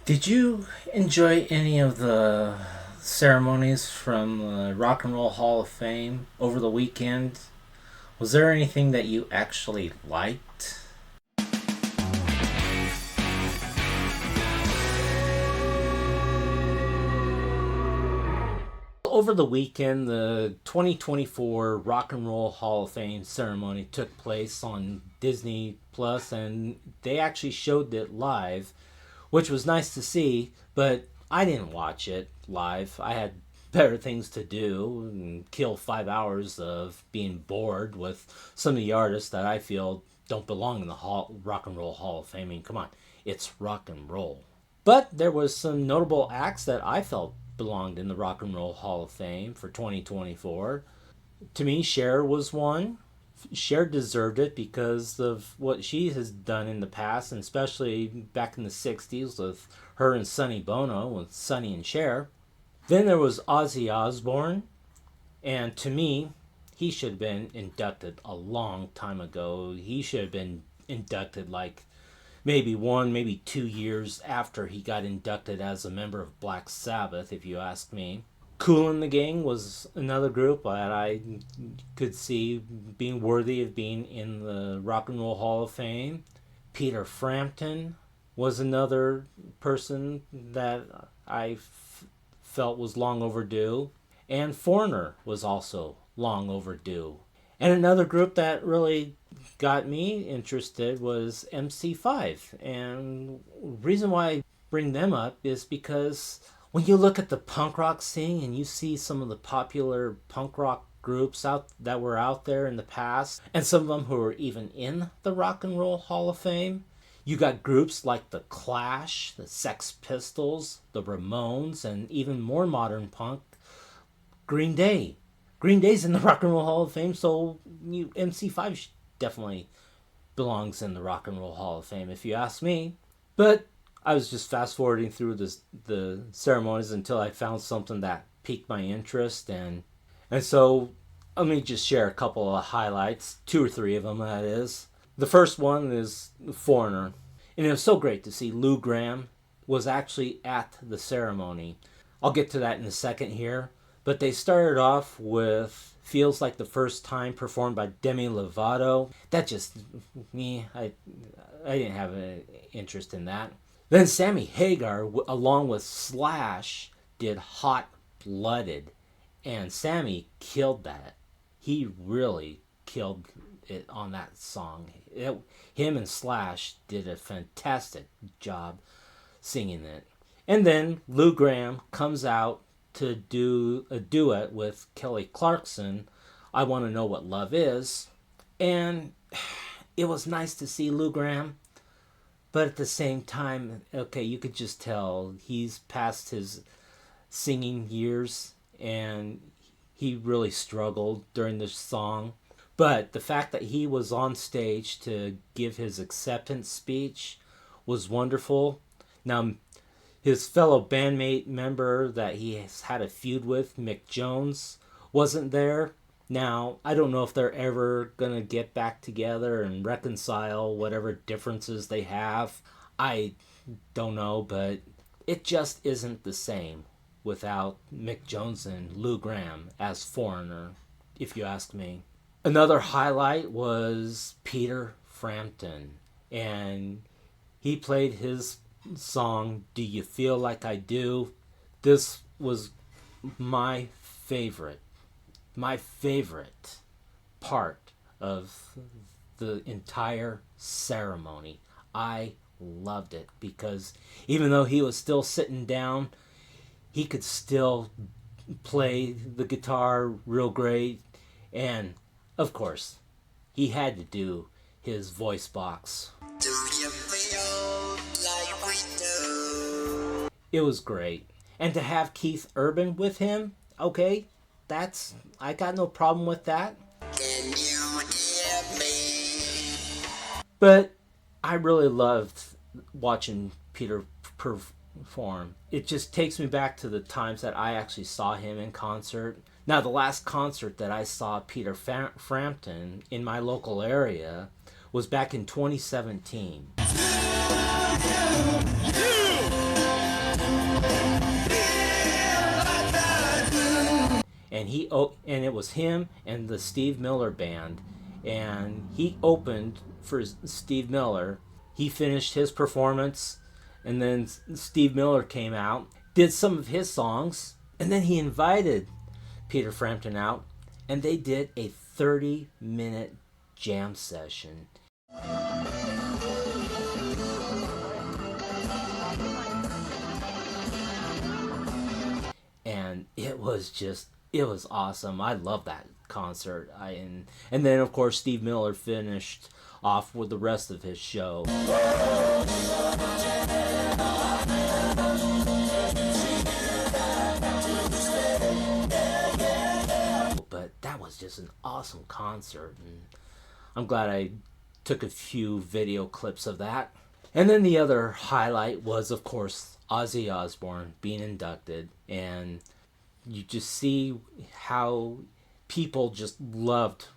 Did you enjoy any of the ceremonies from the Rock and Roll Hall of Fame over the weekend? Was there anything that you actually liked? Over the weekend, the 2024 Rock and Roll Hall of Fame ceremony took place on Disney Plus, and they actually showed it live, which was nice to see, but I didn't watch it live. I had better things to do and kill 5 hours of being bored with some of the artists that I feel don't belong in the Rock and Roll Hall of Fame. I mean, come on, it's rock and roll. But there was some notable acts that I felt belonged in the Rock and Roll Hall of Fame for 2024. To me, Cher was one. Cher deserved it because of what she has done in the past, and especially back in the 60s with her and Sonny Bono, with Sonny and Cher. Then there was Ozzy Osbourne, and to me, he should have been inducted a long time ago. He should have been inducted like maybe 2 years after he got inducted as a member of Black Sabbath, if you ask me. Kool and the Gang was another group that I could see being worthy of being in the Rock and Roll Hall of Fame. Peter Frampton was another person that I felt was long overdue. And Foreigner was also long overdue. And another group that really got me interested was MC5. And the reason why I bring them up is because when you look at the punk rock scene and you see some of the popular punk rock groups out that were out there in the past, and some of them who are even in the Rock and Roll Hall of Fame, you got groups like the Clash, the Sex Pistols, the Ramones, and even more modern punk, Green Day. Green Day's in the Rock and Roll Hall of Fame, so MC5 definitely belongs in the Rock and Roll Hall of Fame, if you ask me. But I was just fast forwarding through the ceremonies until I found something that piqued my interest, and so let me just share a couple of highlights, two or three of them, that is. The first one is Foreigner, and it was so great to see Lou Gramm was actually at the ceremony. I'll get to that in a second here, but they started off with Feels Like the First Time, performed by Demi Lovato. That just, I didn't have an interest in that. Then Sammy Hagar, along with Slash, did Hot Blooded. And Sammy killed that. He really killed it on that song. Him and Slash did a fantastic job singing it. And then Lou Gramm comes out to do a duet with Kelly Clarkson, I Want to Know What Love Is. And it was nice to see Lou Gramm, but at the same time, okay, you could just tell he's past his singing years and he really struggled during this song. But the fact that he was on stage to give his acceptance speech was wonderful. Now, his fellow bandmate member that he has had a feud with, Mick Jones, wasn't there. Now, I don't know if they're ever going to get back together and reconcile whatever differences they have. I don't know, but it just isn't the same without Mick Jones and Lou Gramm as Foreigner, if you ask me. Another highlight was Peter Frampton, and he played his song Do You Feel Like I Do. This was my favorite part of the entire ceremony. I loved it because even though he was still sitting down, he could still play the guitar real great, and of course he had to do his voice box. Do you feel like we do? It was great. And to have Keith Urban with him, okay, I got no problem with that. Can you hear me? But I really loved watching Peter perform. It just takes me back to the times that I actually saw him in concert. Now, the last concert that I saw Peter Frampton in my local area was back in 2017. and it was him and the Steve Miller Band, and he opened for Steve Miller. He finished his performance, and then Steve Miller came out, did some of his songs, and then he invited Peter Frampton out, and they did a 30-minute jam session. And it was awesome. I love that concert. And then of course Steve Miller finished off with the rest of his show. But that was just an awesome concert, and I'm glad I took a few video clips of that. And then the other highlight was, of course, Ozzy Osbourne being inducted, and you just see how people just loved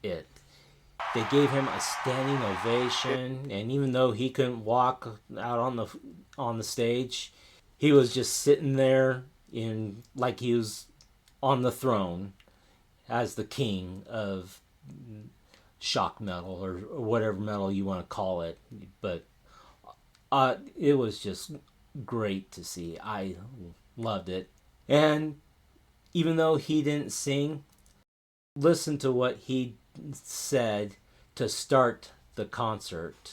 it. They gave him a standing ovation, and even though he couldn't walk out on the stage, he was just sitting there in like he was on the throne as the king of shock metal, or whatever metal you want to call it. But it was just great to see. I loved it. And even though he didn't sing, listen to what he said to start the concert.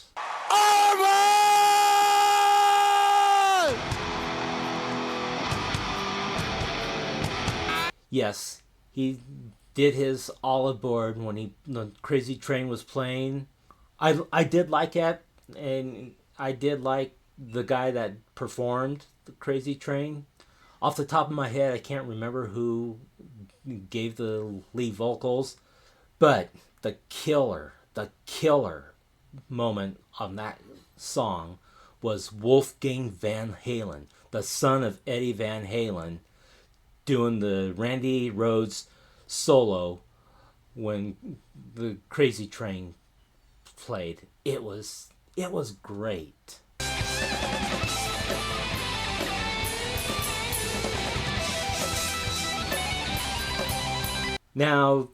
Yes, he did his All Aboard when the Crazy Train was playing. I did like it, and I did like the guy that performed the Crazy Train. Off the top of my head, I can't remember who gave the lead vocals, but the killer moment on that song was Wolfgang Van Halen, the son of Eddie Van Halen, doing the Randy Rhoads solo when the Crazy Train played. It was great. Now,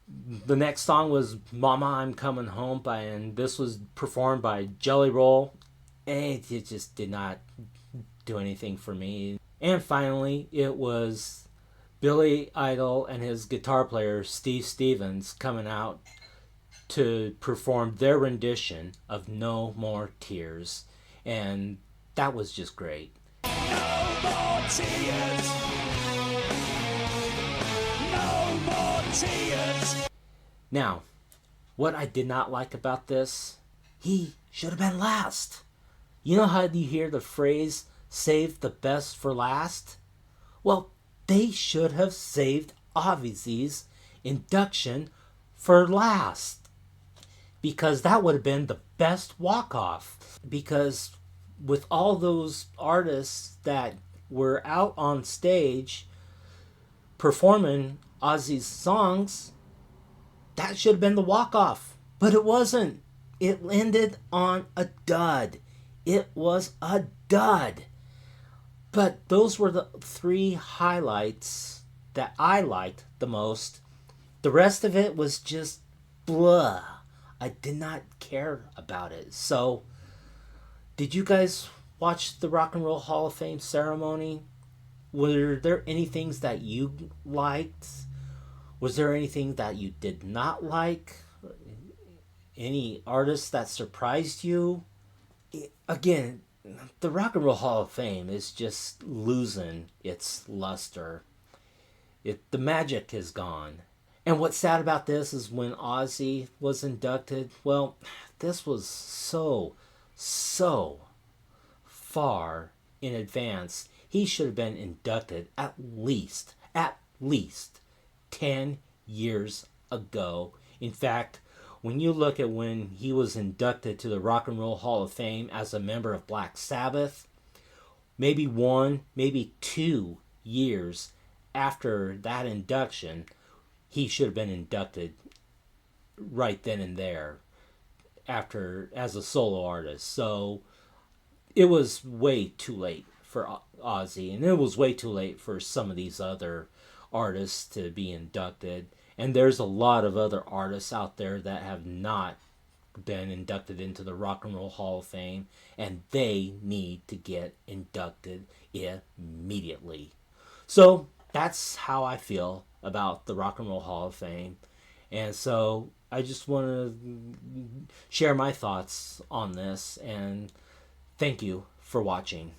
the next song was Mama, I'm Coming Home, and this was performed by Jelly Roll, and it just did not do anything for me. And finally, it was Billy Idol and his guitar player Steve Stevens coming out to perform their rendition of No More Tears, and that was just great. No more tears. No more tears. Now, what I did not like about this, he should have been last. You know how you hear the phrase, save the best for last? Well, they should have saved Ozzy's induction for last, because that would have been the best walk-off. Because with all those artists that were out on stage performing Ozzy's songs, that should have been the walk-off. But it wasn't. It ended on a dud. It was a dud. But those were the three highlights that I liked the most. The rest of it was just blah. I did not care about it. So, did you guys watch the Rock and Roll Hall of Fame ceremony? Were there any things that you liked? Was there anything that you did not like? Any artists that surprised you? Again, the Rock and Roll Hall of Fame is just losing its luster. The magic is gone. And what's sad about this is when Ozzy was inducted, well, this was so far in advance. He should have been inducted at least 10 years ago. In fact, when you look at when he was inducted to the Rock and Roll Hall of Fame as a member of Black Sabbath, maybe 1, maybe 2 years after that induction, he should have been inducted right then and there after as a solo artist. So it was way too late for Ozzy, and it was way too late for some of these other artists to be inducted. And there's a lot of other artists out there that have not been inducted into the Rock and Roll Hall of Fame, and they need to get inducted immediately. So that's how I feel about the Rock and Roll Hall of Fame. And so I just want to share my thoughts on this, and thank you for watching.